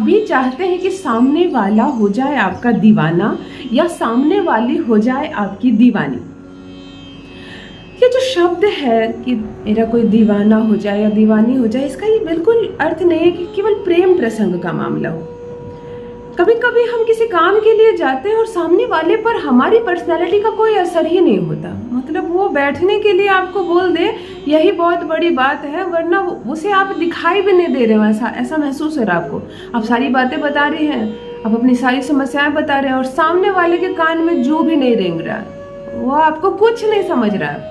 भी चाहते हैं कि सामने वाला हो जाए आपका दीवाना या सामने वाली हो जाए आपकी दीवानी। ये जो शब्द है कि मेरा कोई दीवाना हो जाए या दीवानी हो जाए, इसका ये बिल्कुल अर्थ नहीं है कि केवल प्रेम प्रसंग का मामला हो। कभी कभी हम किसी काम के लिए जाते हैं और सामने वाले पर हमारी पर्सनैलिटी का कोई असर ही नहीं होता। मतलब वो बैठने के लिए आपको बोल दे, यही बहुत बड़ी बात है, वरना उसे आप दिखाई भी नहीं दे रहे हो। ऐसा महसूस हो रहा है आपको। आप सारी बातें बता रहे हैं, आप अपनी सारी समस्याएं बता रहे हैं और सामने वाले के कान में जू भी नहीं रेंग रहा, वो आपको कुछ नहीं समझ रहा है।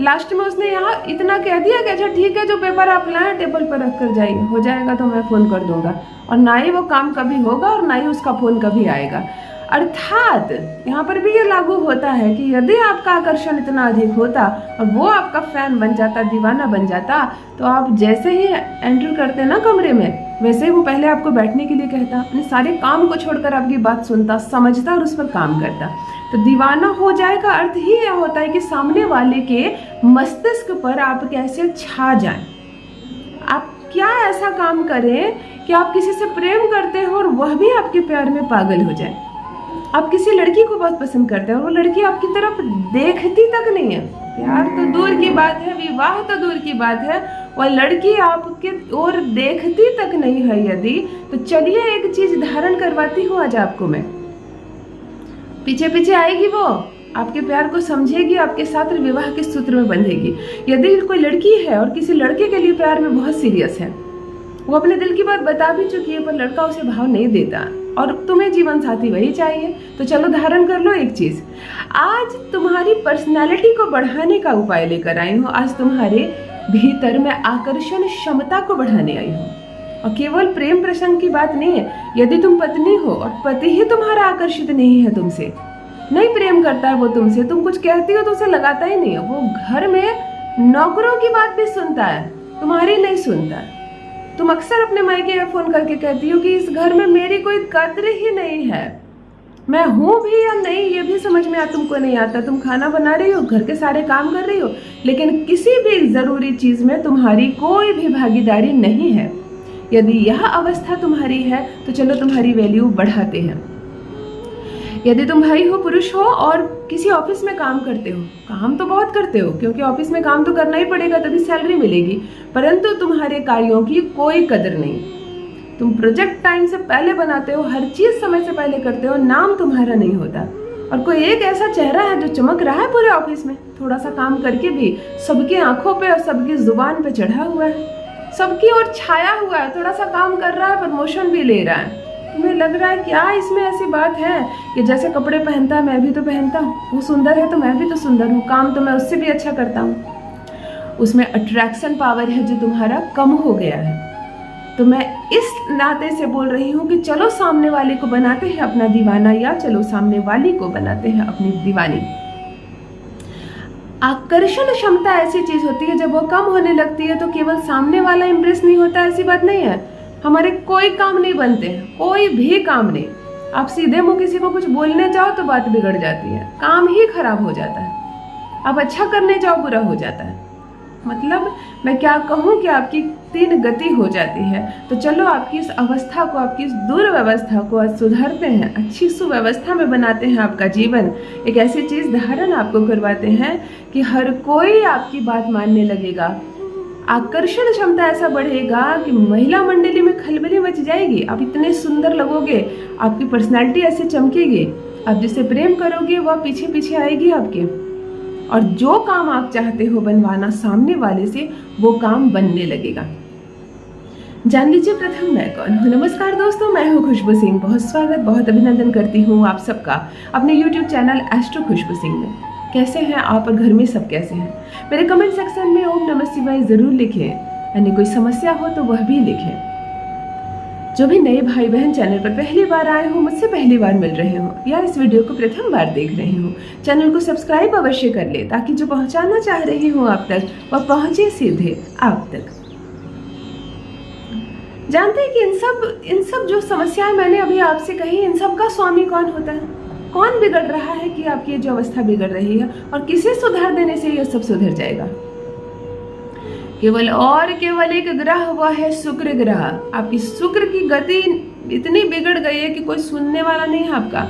लास्ट में उसने यहाँ इतना कह दिया कि अच्छा ठीक है, जो पेपर आप लाए टेबल पर रख कर जाइए, हो जाएगा तो मैं फ़ोन कर दूंगा। और ना ही वो काम कभी होगा और ना ही उसका फ़ोन कभी आएगा। अर्थात यहाँ पर भी ये लागू होता है कि यदि आपका आकर्षण इतना अधिक होता और वो आपका फैन बन जाता, दीवाना बन जाता, तो आप जैसे ही एंटर करते ना कमरे में, वैसे ही वो पहले आपको बैठने के लिए कहता, अपने सारे काम को छोड़कर आपकी बात सुनता, समझता और उस पर काम करता। तो दीवाना हो जाए का अर्थ ही यह होता है कि सामने वाले के मस्तिष्क पर आप कैसे छा जाएं। आप क्या ऐसा काम करें कि आप किसी से प्रेम करते हो और वह भी आपके प्यार में पागल हो जाए। आप किसी लड़की को बहुत पसंद करते हैं और वो लड़की आपकी तरफ देखती तक नहीं है। प्यार तो दूर की बात है, विवाह तो दूर की बात है, वह लड़की आपके ओर देखती तक नहीं है यदि, तो चलिए एक चीज धारण करवाती हूँ आज आपको मैं। पीछे पीछे आएगी वो, आपके प्यार को समझेगी, आपके साथ विवाह के सूत्र में बंधेगी। यदि कोई लड़की है और किसी लड़के के लिए प्यार में बहुत सीरियस है, वो अपने दिल की बात बता भी चुकी है, पर लड़का उसे भाव नहीं देता और तुम्हें जीवन साथी वही चाहिए, तो चलो धारण कर लो एक चीज। आज तुम्हारी पर्सनैलिटी को बढ़ाने का उपाय लेकर आई हूँ। आज तुम्हारे भीतर में आकर्षण क्षमता को बढ़ाने आई हूँ। और केवल प्रेम प्रसंग की बात नहीं है। यदि तुम पत्नी हो और पति ही तुम्हारा आकर्षित नहीं है तुमसे, नहीं प्रेम करता है वो तुमसे, तुम कुछ कहती हो तो उसे लगाता ही नहीं है, वो घर में नौकरों की बात भी सुनता है, तुम्हारी नहीं सुनता है। तुम अक्सर अपने मायके फोन करके कहती हो कि इस घर में मेरी कोई कद्र ही नहीं है, मैं हूं भी या नहीं ये भी समझ में तुमको नहीं आता। तुम खाना बना रही हो, घर के सारे काम कर रही हो, लेकिन किसी भी जरूरी चीज में तुम्हारी कोई भी भागीदारी नहीं है। यदि यह अवस्था तुम्हारी है तो चलो तुम्हारी वैल्यू बढ़ाते हैं। यदि तुम भाई हो, पुरुष हो और किसी ऑफिस में काम करते हो, काम तो बहुत करते हो क्योंकि ऑफिस में काम तो करना ही पड़ेगा तभी सैलरी मिलेगी, परंतु तुम्हारे कार्यों की कोई कदर नहीं। तुम प्रोजेक्ट टाइम से पहले बनाते हो, हर चीज समय से पहले करते हो, नाम तुम्हारा नहीं होता। और कोई एक ऐसा चेहरा है जो चमक रहा है पूरे ऑफिस में, थोड़ा सा काम करके भी सबकी आंखों पे और सबकी जुबान पे चढ़ा हुआ है, सबकी ओर छाया हुआ है, थोड़ा सा काम कर रहा है, प्रमोशन भी ले रहा है। तुम्हें लग रहा है क्या इसमें ऐसी बात है कि जैसे कपड़े पहनता है मैं भी तो पहनता हूँ, वो सुंदर है तो मैं भी तो सुंदर हूँ, काम तो मैं उससे भी अच्छा करता हूँ। उसमें अट्रैक्शन पावर है जो तुम्हारा कम हो गया है। तो मैं इस नाते से बोल रही हूँ कि चलो सामने वाले को बनाते हैं अपना दीवाना, या चलो सामने वाली को बनाते हैं अपनी दीवानी। आकर्षण क्षमता ऐसी चीज होती है जब वो कम होने लगती है तो केवल सामने वाला इम्प्रेस नहीं होता, ऐसी बात नहीं है। हमारे कोई काम नहीं बनते हैं, कोई भी काम नहीं। आप सीधे मुंह किसी को कुछ बोलने जाओ तो बात बिगड़ जाती है, काम ही खराब हो जाता है। आप अच्छा करने जाओ बुरा हो जाता है। मतलब मैं क्या कहूँ कि आपकी 3 गति हो जाती है। तो चलो आपकी इस अवस्था को, आपकी इस दुर्व्यवस्था को आज सुधारते हैं, अच्छी सुव्यवस्था में बनाते हैं आपका जीवन। एक ऐसी चीज धारण आपको करवाते हैं कि हर कोई आपकी बात मानने लगेगा। आकर्षण क्षमता ऐसा बढ़ेगा कि महिला मंडली में खलबली मच जाएगी। आप इतने सुंदर लगोगे, आपकी पर्सनैलिटी ऐसे चमकेगी, आप जिससे प्रेम करोगे वह पीछे पीछे आएगी आपके, और जो काम आप चाहते हो बनवाना सामने वाले से, वो काम बनने लगेगा। जान लीजिए प्रथम मैं कौन हूँ। नमस्कार दोस्तों, मैं हूँ खुशबू सिंह। बहुत स्वागत, बहुत अभिनंदन करती हूँ आप सबका अपने YouTube चैनल एस्ट्रो खुशबू सिंह में। कैसे हैं आप और घर में सब कैसे हैं? मेरे कमेंट सेक्शन में ओम नमः शिवाय जरूर लिखें, यानी कोई समस्या हो तो वह भी लिखें। जो भी नए भाई बहन चैनल पर पहली बार आए हो, मुझसे पहली बार मिल रहे हो या इस वीडियो को प्रथम बार देख रहे हो, चैनल को सब्सक्राइब अवश्य कर ले ताकि जो पहुंचाना चाह रही हूँ आप तक वह पहुंचे सीधे आप तक। जानते हैं कि इन सब जो समस्याएं मैंने अभी आपसे कही, इन सब का स्वामी कौन होता है? कौन बिगड़ रहा है कि आपकी जो अवस्था बिगड़ रही है, और किसे सुधार देने से यह सब सुधर जाएगा? केवल एक ग्रह, वह है शुक्र ग्रह। आपकी शुक्र की गति इतनी बिगड़ गई है कि कोई सुनने वाला नहीं है आपका,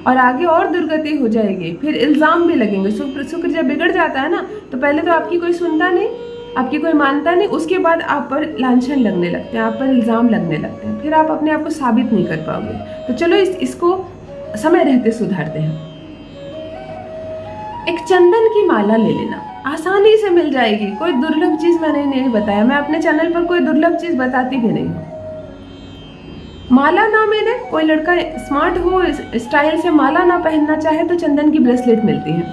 और आगे और दुर्गति हो जाएगी, फिर इल्ज़ाम भी लगेंगे। शुक्र जब बिगड़ जाता है ना, तो पहले तो आपकी कोई सुनता नहीं, आपकी कोई मानता नहीं, उसके बाद आप पर लांछन लगने लगते हैं, आप पर इल्ज़ाम लगने लगते हैं, फिर आप अपने आप को साबित नहीं कर पाओगे। तो चलो इसको समय रहते सुधारते हैं। एक चंदन की माला ले लेना, आसानी से मिल जाएगी। कोई दुर्लभ चीज़ मैंने नहीं बताया, मैं अपने चैनल पर कोई दुर्लभ चीज़ बताती भी नहीं हूँ। माला ना मिले, कोई लड़का स्मार्ट हो, स्टाइल से माला ना पहनना चाहे, तो चंदन की ब्रेसलेट मिलती है,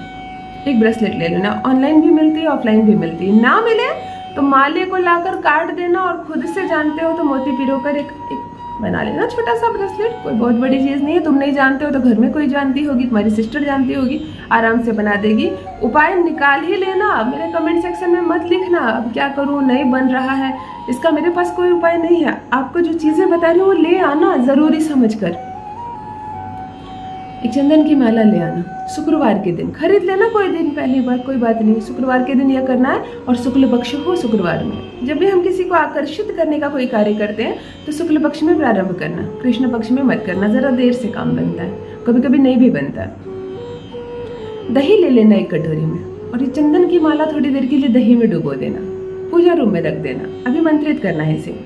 एक ब्रेसलेट ले लेना। ऑनलाइन भी मिलती है, ऑफलाइन भी मिलती है। ना मिले तो माले को लाकर काट देना, और खुद से जानते हो तो मोती पिरोकर एक बना लेना छोटा सा ब्रेसलेट। कोई बहुत बड़ी चीज़ नहीं है। तुम नहीं जानते हो तो घर में कोई जानती होगी, तुम्हारी सिस्टर जानती होगी, आराम से बना देगी। उपाय निकाल ही लेना, मेरे कमेंट सेक्शन में मत लिखना अब क्या करूँ, नहीं बन रहा है, इसका मेरे पास कोई उपाय नहीं है। आपको जो चीज़ें बता रही हूँ वो ले आना ज़रूरी समझकर। एक चंदन की माला ले आना, शुक्रवार के दिन खरीद लेना, कोई दिन पहली बार कोई बात नहीं, शुक्रवार के दिन यह करना है। और शुक्ल पक्ष हो शुक्रवार में। जब भी हम किसी को आकर्षित करने का कोई कार्य करते हैं तो शुक्ल पक्ष में प्रारंभ करना, कृष्ण पक्ष में मत करना, जरा देर से काम बनता है, कभी कभी नहीं भी बनता। दही ले लेना एक कटोरी में, और ये चंदन की माला थोड़ी देर के लिए दही में डुबो देना, पूजा रूम में रख देना, अभिमंत्रित करना है इसे,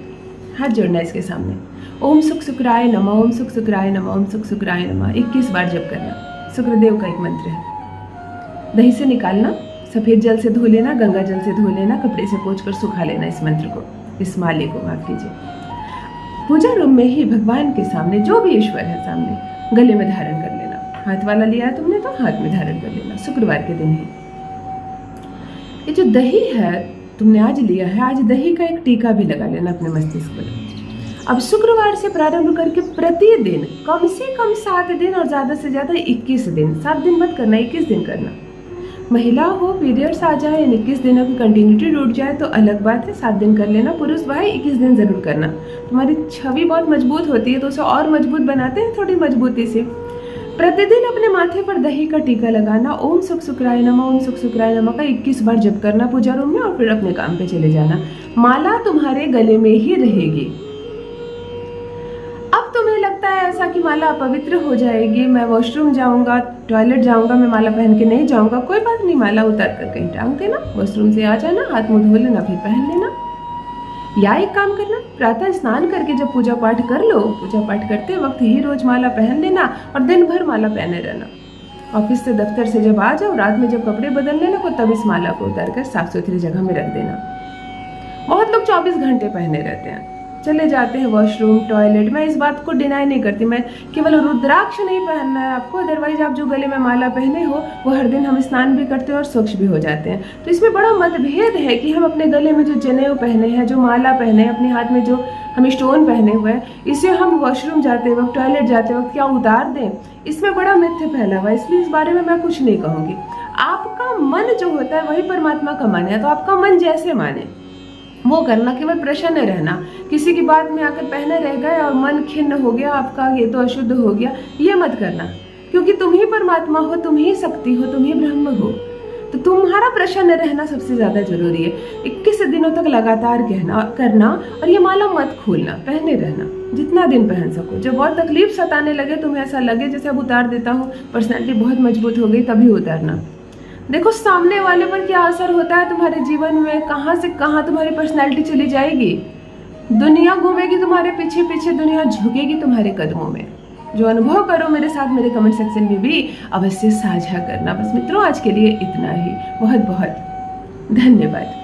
हाथ जोड़ना है इसके सामने। ओम सुख शुक्राय नमः, ओम सुख शुक्राय नमः, ओम सुख शुक्राय नमः 21 बार जप करना। शुक्रदेव का एक मंत्र है। दही से निकालना, सफेद जल से धो लेना, गंगा जल से धो लेना, कपड़े से पोंछ कर सुखा लेना इस मंत्र को, इस माले को, माफ कीजिए। पूजा रूम में ही भगवान के सामने, जो भी ईश्वर है सामने, गले में धारण कर लेना। हाथ वाला लिया है तुमने तो हाथ में धारण कर लेना, शुक्रवार के दिन ही। ये जो दही है तुमने आज लिया है, आज दही का एक टीका भी लगा लेना अपने मस्तिष्क पर। अब शुक्रवार से प्रारंभ करके प्रतिदिन कम से कम 7 दिन और ज़्यादा से ज़्यादा 21 दिन, 7 दिन मत करना, 21 दिन करना। महिला हो, पीरियड्स आ जाए, 21 दिनों की कंटिन्यूटी टूट जाए तो अलग बात है, 7 दिन कर लेना। पुरुष भाई 21 दिन जरूर करना। तुम्हारी छवि बहुत मजबूत होती है तो उसे और मजबूत बनाते हैं थोड़ी मजबूती से। प्रतिदिन अपने माथे पर दही का टीका लगाना, ओम सुख शुक्राय नमः, ओम सुख शुक्राय नमः का 21 बार जप करना पूजा रूम में, और फिर अपने काम पे चले जाना। माला तुम्हारे गले में ही रहेगी। अब तुम्हें लगता है ऐसा कि माला अपवित्र हो जाएगी, मैं वॉशरूम जाऊंगा, टॉयलेट जाऊंगा, मैं माला पहन के नहीं जाऊंगा, कोई बात नहीं, माला उतार कर कहीं टांग देना, वॉशरूम से आ जाना, हाथ मुंह धो लेना, फिर पहन लेना। या एक काम करना, प्रातः स्नान करके जब पूजा पाठ कर लो, पूजा पाठ करते वक्त ही रोज माला पहन लेना और दिन भर माला पहने रहना। ऑफिस से दफ्तर से जब आ जाओ, रात में जब कपड़े बदल लेना को, तब इस माला को उतार कर साफ सुथरी जगह में रख देना। बहुत लोग 24 घंटे पहने रहते हैं, चले जाते हैं वॉशरूम, टॉयलेट। मैं इस बात को डिनाई नहीं करती, मैं केवल रुद्राक्ष नहीं पहनना है आपको, अदरवाइज आप जो गले में माला पहने हो वो हर दिन हम स्नान भी करते हैं और स्वच्छ भी हो जाते हैं। तो इसमें बड़ा मतभेद है कि हम अपने गले में जो जनेऊ पहने हैं, जो माला पहने हैं, अपने हाथ में जो हम स्टोन पहने हुए हैं, इसे हम वॉशरूम जाते वक्त, टॉयलेट जाते वक्त क्या उतार दें, इसमें बड़ा मिथ्य फैला हुआ है। इसलिए इस बारे में मैं कुछ नहीं कहूँगी। आपका मन जो होता है वही परमात्मा का मन है, तो आपका मन जैसे माने वो करना, केवल प्रसन्न रहना। किसी की बात में आकर पहने रह गए और मन खिन्न हो गया आपका, ये तो अशुद्ध हो गया, ये मत करना, क्योंकि तुम ही परमात्मा हो, तुम ही शक्ति हो, तुम ही ब्रह्म हो। तो तुम्हारा प्रसन्न रहना सबसे ज्यादा जरूरी है। 21 दिनों तक लगातार करना, और ये माला मत खोलना, पहने रहना जितना दिन पहन सको। जब बहुत तकलीफ सताने लगे, तुम्हें ऐसा लगे जैसे अब उतार देता हूँ, पर्सनैलिटी बहुत मजबूत हो गई, तभी उतारना। देखो सामने वाले पर क्या असर होता है तुम्हारे जीवन में, कहाँ से कहाँ तुम्हारी पर्सनैलिटी चली जाएगी। दुनिया घूमेगी तुम्हारे पीछे पीछे, दुनिया झुकेगी तुम्हारे कदमों में। जो अनुभव करो मेरे साथ, मेरे कमेंट सेक्शन में भी अवश्य साझा करना। बस मित्रों, आज के लिए इतना ही। बहुत बहुत धन्यवाद।